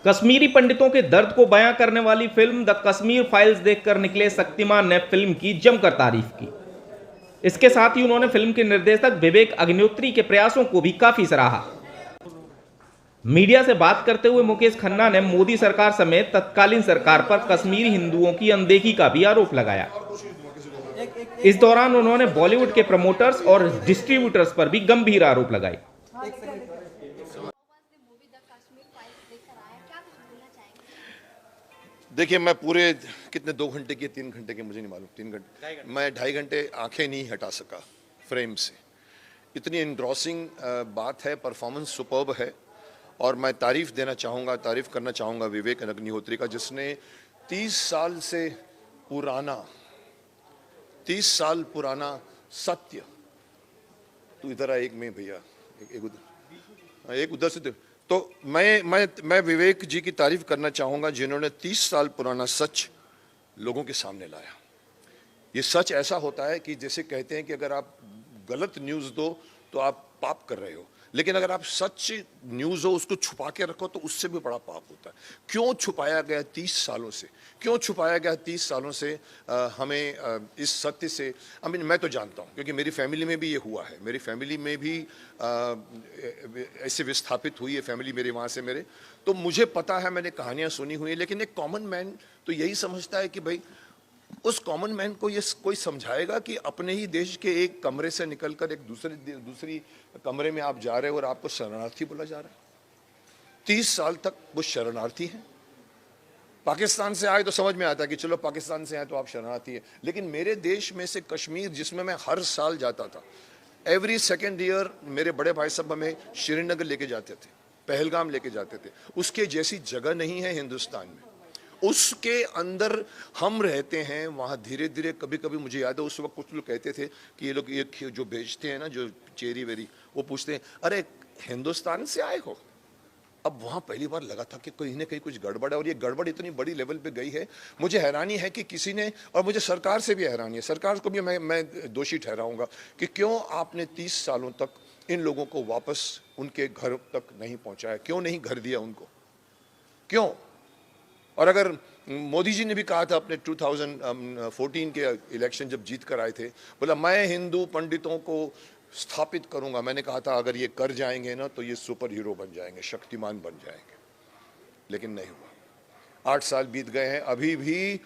कश्मीरी पंडितों के दर्द को बयां करने वाली फिल्म द कश्मीर फाइल्स देखकर निकले शक्तिमान ने फिल्म की जमकर तारीफ की। इसके साथ ही उन्होंने फिल्म के निर्देशक विवेक अग्निहोत्री के प्रयासों को भी काफी सराहा। मीडिया से बात करते हुए मुकेश खन्ना ने मोदी सरकार समेत तत्कालीन सरकार पर कश्मीरी हिंदुओं की अनदेखी का भी आरोप लगाया। इस दौरान उन्होंने बॉलीवुड के प्रमोटर्स और डिस्ट्रीब्यूटर्स पर भी गंभीर आरोप लगाए। देखिए, मैं पूरे कितने 2 घंटे की 3 घंटे के मुझे नहीं मालूम, 3 घंटे, मैं 2.5 घंटे आंखें नहीं हटा सका फ्रेम से। इतनी एनग्रॉसिंग बात है, परफॉर्मेंस सुपर्ब है। और मैं तारीफ करना चाहूँगा विवेक अग्निहोत्री का, जिसने 30 साल पुराना सत्य, तू इधर आ, एक में भैया, एक उधर से, तो मैं विवेक जी की तारीफ करना चाहूँगा जिन्होंने 30 साल पुराना सच लोगों के सामने लाया। ये सच ऐसा होता है कि जैसे कहते हैं कि अगर आप गलत न्यूज़ दो तो आप पाप कर रहे हो, लेकिन अगर आप सच न्यूज़ हो उसको छुपा के रखो तो उससे भी बड़ा पाप होता है। क्यों छुपाया गया 30 सालों से, क्यों छुपाया गया 30 सालों से हमें इस सत्य से? मैं तो जानता हूँ क्योंकि मेरी फैमिली में भी ये हुआ है, मेरी फैमिली में भी ऐसे विस्थापित हुई है फैमिली मेरे वहाँ से मेरे, तो मुझे पता है, मैंने कहानियाँ सुनी हुई है। लेकिन एक कॉमन मैन तो यही समझता है कि भाई उस कॉमन मैन को ये कोई समझाएगा कि अपने ही देश के एक कमरे से निकलकर एक दूसरी कमरे में आप जा रहे हो और आपको शरणार्थी बोला जा रहा है। 30 साल तक वो शरणार्थी हैं। पाकिस्तान से आए तो समझ में आता है कि चलो पाकिस्तान से आए तो आप शरणार्थी हैं, लेकिन मेरे देश में से कश्मीर, जिसमें मैं हर साल जाता था, एवरी सेकेंड ईयर मेरे बड़े भाई साहब हमें श्रीनगर लेके जाते थे, पहलगाम लेके जाते थे। उसके जैसी जगह नहीं है हिंदुस्तान में, उसके अंदर हम रहते हैं। वहाँ धीरे धीरे, कभी कभी मुझे याद है उस वक्त कुछ लोग कहते थे कि ये लोग ये जो बेचते हैं ना, जो चेरी वेरी, वो पूछते हैं अरे हिंदुस्तान से आए हो? अब वहाँ पहली बार लगा था कि कहीं ना कहीं कुछ गड़बड़ है, और ये गड़बड़ इतनी बड़ी लेवल पे गई है। मुझे हैरानी है कि किसी ने, और मुझे सरकार से भी हैरानी है, सरकार को भी मैं दोषी ठहराऊंगा कि क्यों आपने 30 सालों तक इन लोगों को वापस उनके घर तक नहीं पहुँचाया, क्यों नहीं घर दिया उनको, क्यों? और अगर मोदी जी ने भी कहा था अपने 2014 के इलेक्शन जब जीत कर आए थे, बोला मैं हिंदू पंडितों को स्थापित करूंगा। मैंने कहा था अगर ये कर जाएंगे ना तो ये सुपर हीरो बन जाएंगे, शक्तिमान बन जाएंगे, लेकिन नहीं हुआ। 8 साल बीत गए हैं, अभी भी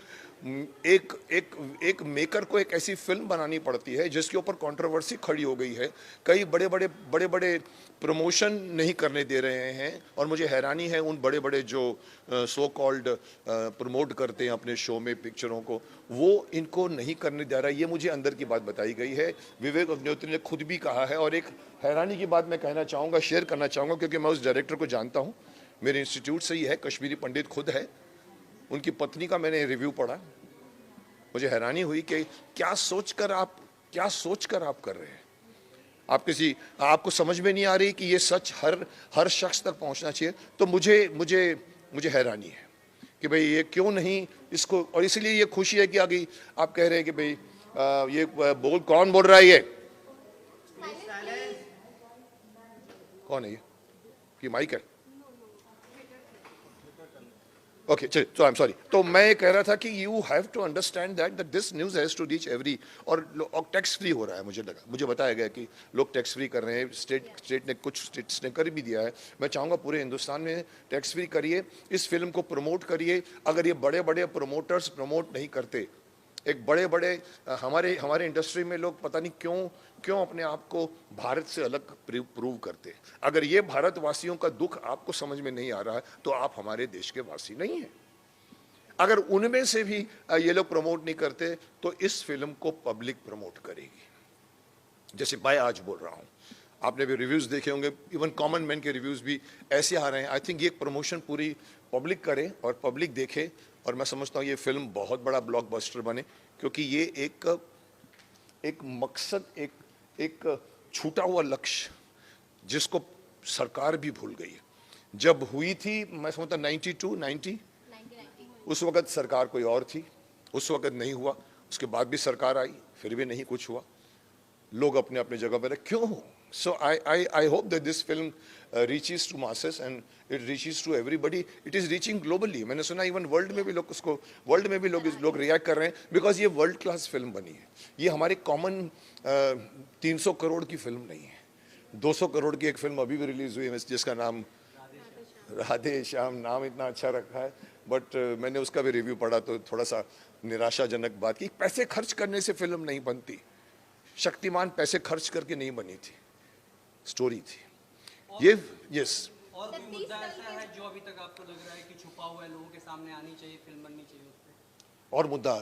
एक मेकर को एक ऐसी फिल्म बनानी पड़ती है जिसके ऊपर कंट्रोवर्सी खड़ी हो गई है। कई बड़े बड़े प्रमोशन नहीं करने दे रहे हैं, और मुझे हैरानी है उन बड़े बड़े जो सो कॉल्ड प्रमोट करते हैं अपने शो में पिक्चरों को, वो इनको नहीं करने दे रहा है। ये मुझे अंदर की बात बताई गई है, विवेक अग्निहोत्री ने खुद भी कहा है। और एक हैरानी की बात मैं कहना चाहूँगा, शेयर करना चाहूँगा, क्योंकि मैं उस डायरेक्टर को जानता हूँ, मेरे इंस्टीट्यूट से ही है, कश्मीरी पंडित खुद है। उनकी पत्नी का मैंने रिव्यू पढ़ा, मुझे हैरानी हुई कि क्या सोचकर आप कर रहे हैं। आपको समझ में नहीं आ रही कि ये सच हर शख्स तक पहुंचना चाहिए। तो मुझे हैरानी है कि भाई ये क्यों नहीं इसको, और इसलिए ये खुशी है कि आगे आप कह रहे हैं कि भाई ये कौन बोल रहा है, ये कौन है, ये कि माइक है? ओके, चलिए, सो आई एम सॉरी। तो मैं कह रहा था कि you have to understand that this news has to reach every, और टैक्स फ्री हो रहा है। मुझे बताया गया कि लोग टैक्स फ्री कर रहे हैं। स्टेट ने, कुछ स्टेट्स ने कर भी दिया है। मैं चाहूँगा पूरे हिंदुस्तान में टैक्स फ्री करिए, इस फिल्म को प्रमोट करिए। अगर ये बड़े बड़े प्रमोटर्स प्रमोट नहीं करते, एक बड़े हमारे इंडस्ट्री में लोग पता नहीं क्यों अपने आप को भारत से अलग प्रूव करते। अगर ये भारतवासियों का दुख आपको समझ में नहीं आ रहा है तो आप हमारे देश के वासी नहीं हैं। अगर उनमें से भी ये लोग प्रमोट नहीं करते तो इस फिल्म को पब्लिक प्रमोट करेगी। जैसे मैं आज बोल रहा हूँ, आपने भी रिव्यूज़ देखे होंगे, इवन कॉमन मैन के रिव्यूज़ भी ऐसे आ रहे हैं। आई थिंक ये प्रमोशन पूरी पब्लिक करे और पब्लिक देखे, और मैं समझता हूँ ये फिल्म बहुत बड़ा ब्लॉकबस्टर बने, क्योंकि ये एक मकसद, एक छूटा हुआ लक्ष्य जिसको सरकार भी भूल गई है। जब हुई थी, मैं समझता 90 उस वक़्त सरकार कोई और थी, उस वक़्त नहीं हुआ। उसके बाद भी सरकार आई, फिर भी नहीं कुछ हुआ। लोग अपने अपने जगह पर रहे। क्यों? So I hope that this film reaches to masses and it reaches to everybody. It is reaching globally. मैंने सुना इवन वर्ल्ड में भी लोग उसको लोग रिएक्ट कर रहे हैं बिकॉज ये वर्ल्ड क्लास फिल्म बनी है. ये हमारे कॉमन 300 करोड़ की फिल्म नहीं है. 200 करोड़ की एक फिल्म अभी भी रिलीज हुई है जिसका नाम राधे श्याम. नाम इतना अच्छा रखा है बट मैंने उसका भी रिव्यू पढ़ा तो थोड़ा सा निराशाजनक बात की. पैसे खर्च करने से फिल्म नहीं बनती. शक्तिमान पैसे खर्च करके नहीं बनी थी, स्टोरी थी ये. यस. और कोई मुद्दा ऐसा है जो अभी तक आपको लग रहा है कि छुपा हुआ है, लोगों के सामने आनी चाहिए, फिल्म बननी चाहिए उस पे? और मुद्दा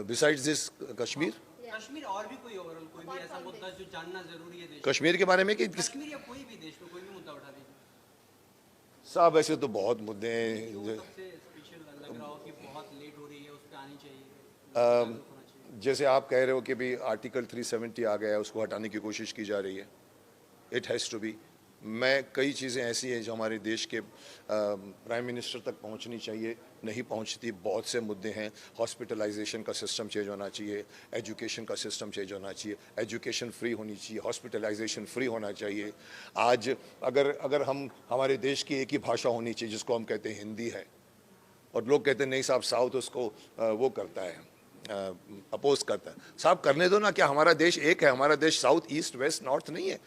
बिसाइड्स दिस कश्मीर कश्मीर और भी कोई ओवरऑल कोई भी ऐसा मुद्दा जो जानना जरूरी है देश कश्मीर के बारे में कि कश्मीर या कोई भी देश में कोई भी मुद्दा उठा दीजिए. साहब ऐसे तो बहुत मुद्दे हैं. सबसे स्पेशल लग रहा हो कि बहुत लेट हो रही है, उस पे आनी चाहिए. जैसे आप कह रहे हो कि भी आर्टिकल 370 आ गया है, उसको हटाने की कोशिश की जा रही है. It has to be. मैं कई चीज़ें ऐसी हैं जो हमारे देश के प्राइम मिनिस्टर तक पहुंचनी चाहिए, नहीं पहुंचती. बहुत से मुद्दे हैं. हॉस्पिटलाइजेशन का सिस्टम चेंज होना चाहिए, एजुकेशन का सिस्टम चेंज होना चाहिए, एजुकेशन फ्री होनी चाहिए, हॉस्पिटलाइजेशन फ्री होना चाहिए. आज अगर हम हमारे देश की एक ही भाषा होनी चाहिए जिसको हम कहते हैं हिंदी है, और लोग कहते हैं नहीं साहब साउथ उसको वो करता है, अपोज करता है. साहब करने दो ना. क्या हमारा देश एक है? हमारा देश साउथ ईस्ट वेस्ट नॉर्थ नहीं है.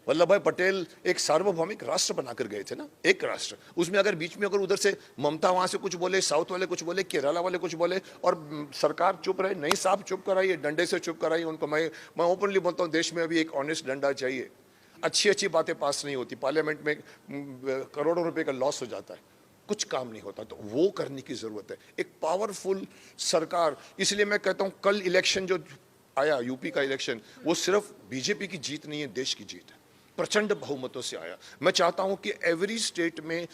वल्लभ भाई पटेल एक सार्वभौमिक राष्ट्र बनाकर गए थे ना, एक राष्ट्र. उसमें अगर बीच में अगर उधर से ममता वहां से कुछ बोले, साउथ वाले कुछ बोले, केरला वाले कुछ बोले और सरकार चुप रहे, नहीं साहब चुप कराइए, डंडे से चुप कराइए उनको. मैं ओपनली बोलता हूँ देश में अभी एक ऑनेस्ट डंडा चाहिए. अच्छी बातें पास नहीं होती. पार्लियामेंट में करोड़ों रुपए का लॉस हो जाता है, कुछ काम नहीं होता. तो वो करने की जरूरत है, एक पावरफुल सरकार. इसलिए मैं कहता हूँ कल इलेक्शन जो आया, यूपी का इलेक्शन, वो सिर्फ बीजेपी की जीत नहीं है, देश की जीत है. प्रचंड बहुमतों से आया. मैं चाहता हूं कि एवरी स्टेट में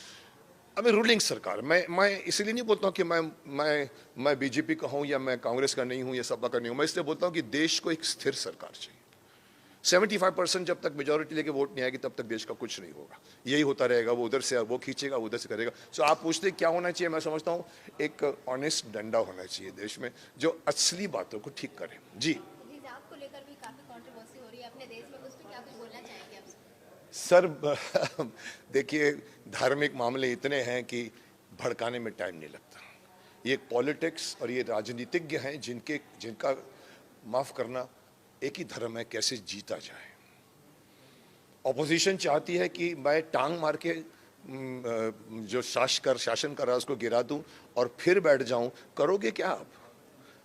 हमें रूलिंग सरकार. मैं इसलिए नहीं बोलता हूं कि मैं बीजेपी का हूं या मैं कांग्रेस का नहीं हूं या सपा का नहीं हूं. मैं इसलिए बोलता हूं कि देश को एक स्थिर सरकार चाहिए. 75% जब तक मेजोरिटी लेके वोट नहीं आएगी तब तक देश का कुछ नहीं होगा. यही होता रहेगा. वो उधर से वो खींचेगा, उधर से करेगा. सो आप पूछते क्या होना चाहिए? मैं समझता हूँ एक ऑनेस्ट डंडा होना चाहिए देश में जो असली बातों को ठीक करे. जी आपको लेकर भी काफी कंट्रोवर्सी हो रही है अपने देश में, उस पर क्या कुछ बोलना चाहेंगे आप? सर देखिए, धार्मिक मामले इतने हैं कि भड़काने में टाइम नहीं लगता. ये पॉलिटिक्स और ये राजनीतिज्ञ हैं जिनका माफ करना एक ही धर्म है, कैसे जीता जाए. ऑपोजिशन चाहती है कि मैं टांग मार के जो शासन कर रहा है उसको गिरा दूं और फिर बैठ जाऊं. करोगे क्या आप?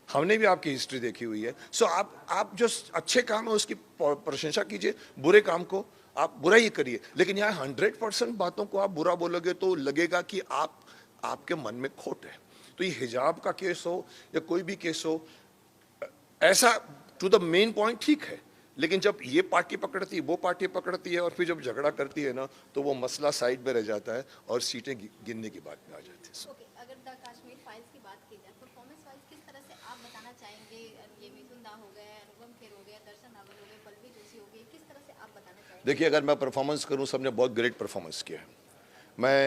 हमने भी आपकी हिस्ट्री देखी हुई है. सो आप जो अच्छे काम है उसकी प्रशंसा कीजिए, बुरे काम को आप बुरा ही करिए. लेकिन यहाँ 100% बातों को आप बुरा बोलोगे तो लगेगा कि आपके मन में खोट है. तो ये हिजाब का केस हो या कोई भी केस हो, ऐसा टू द मेन पॉइंट ठीक है. लेकिन जब ये पार्टी पकड़ती है, वो पार्टी पकड़ती है और फिर जब झगड़ा करती है ना, तो वो मसला साइड में रह जाता है और सीटें गिनने की बात में आ जाती है. ओके, अगर द कश्मीर फाइल्स की बात की जाए, परफॉर्मेंस वाइज किस तरह से आप बताना चाहेंगे? ये मिथुन दा हो गए, अनुपम खेर हो गया, दर्शन रावल हो गए, पल्लवी जोशी हो गई, किस तरह से आप बताना चाहेंगे? देखिए, अगर मैं परफॉर्मेंस करूं, सबने बहुत ग्रेट परफॉर्मेंस किया है. मैं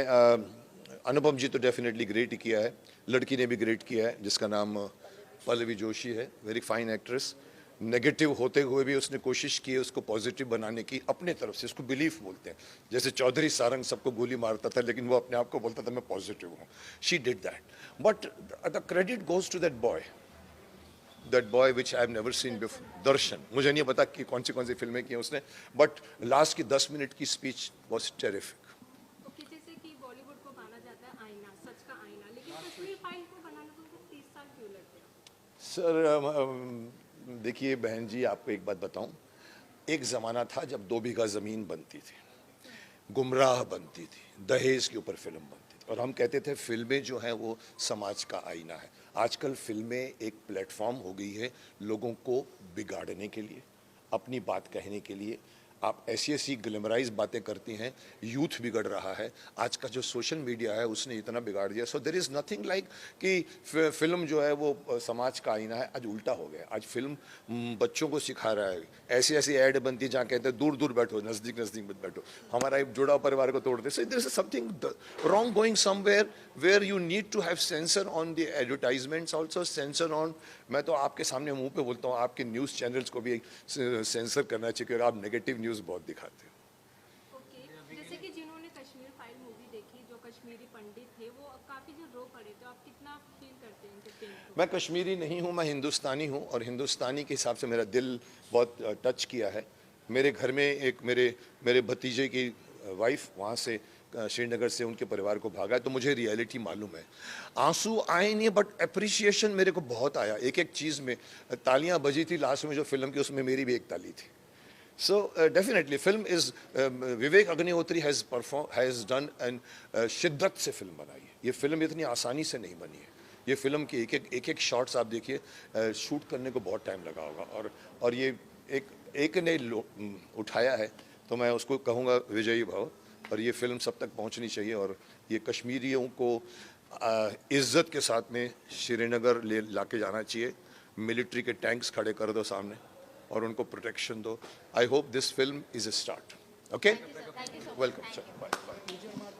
अनुपम जी तो डेफिनेटली ग्रेट ही किया है. लड़की ने भी ग्रेट किया है जिसका नाम पल्लवी जोशी है, वेरी फाइन एक्ट्रेस. नेगेटिव होते हुए भी उसने कोशिश की है उसको पॉजिटिव बनाने की अपने तरफ से. उसको बिलीफ बोलते हैं. जैसे चौधरी सारंग सबको गोली मारता था लेकिन वो अपने आप को बोलता था मैं पॉजिटिव हूँ. She did that. But the credit goes to that boy which I have never seen before. Darshan, मुझे नहीं पता कि कौन सी फिल्में की हैं उसने, बट लास्ट की 10 मिनट की स्पीच वॉज टेरिफिक. जैसे कि बॉलीवुड को माना जाता है आईना, सच का आईना, लेकिन कश्मीर फाइल को बनाने को 30 साल क्यों लग गया? सर देखिए बहन जी, आपको एक बात बताऊं. एक ज़माना था जब 2 बीघा ज़मीन बनती थी, गुमराह बनती थी, दहेज के ऊपर फिल्म बनती थी और हम कहते थे फिल्में जो हैं वो समाज का आईना है. आजकल फिल्में एक प्लेटफॉर्म हो गई है लोगों को बिगाड़ने के लिए, अपनी बात कहने के लिए. आप ऐसी ग्लैमराइज बातें करती हैं, यूथ बिगड़ रहा है. आज का जो सोशल मीडिया है उसने इतना बिगाड़ दिया. So there is nothing like कि फिल्म जो है वो समाज का आईना है. आज उल्टा हो गया. आज फिल्म बच्चों को सिखा रहा है. ऐसी ऐड बनती है जहाँ कहते हैं दूर दूर बैठो, नज़दीक मत बैठो, हमारा एक जुड़ा परिवार को तोड़ दे. So there is something wrong going somewhere. where you need to have censor on the advertisements also, censor on, मैं तो आपके सामने मुंह पे बोलता हूँ, आपके न्यूज़ चैनल्स को भी सेंसर करना चाहिए, और आप नेगेटिव न्यूज़ बहुत दिखाते हो। ओके, जैसे कि जिन्होंने कश्मीर फाइल मूवी देखी, जो कश्मीरी पंडित थे, वो काफ़ी जो रो पड़े, तो आप कितना फील करते हैं इनके पेन को? मैं कश्मीरी नहीं हूँ, मैं हिंदुस्तानी हूँ, और हिंदुस्तानी के हिसाब से मेरा दिल बहुत टच किया है। मेरे घर में एक मेरे भतीजे की वाइफ वहाँ से श्रीनगर से उनके परिवार को भागा है, तो मुझे रियलिटी मालूम है। आंसू आए नहीं, बट अप्रिसिएशन मेरे को बहुत आया। एक एक चीज़ में तालियां बजी थी लास्ट में जो फिल्म की, उसमें मेरी भी एक ताली थी। So definitely film is, Vivek Agnihotri has done and शिद्दत से फिल्म बनाई है। ये फिल्म इतनी आसानी से नहीं बनी है। ये फिल्म की एक एक शॉट्स आप देखिए, शूट करने को बहुत टाइम लगा होगा, और ये एक ने उठाया है, तो मैं उसको कहूँगा विजयी भव। और ये फिल्म सब तक पहुंचनी चाहिए, और ये कश्मीरियों को इज्जत के साथ में श्रीनगर ला के जाना चाहिए। मिलिट्री के टैंक्स खड़े कर दो सामने और उनको प्रोटेक्शन दो। I hope this film is a start. Okay, welcome sir.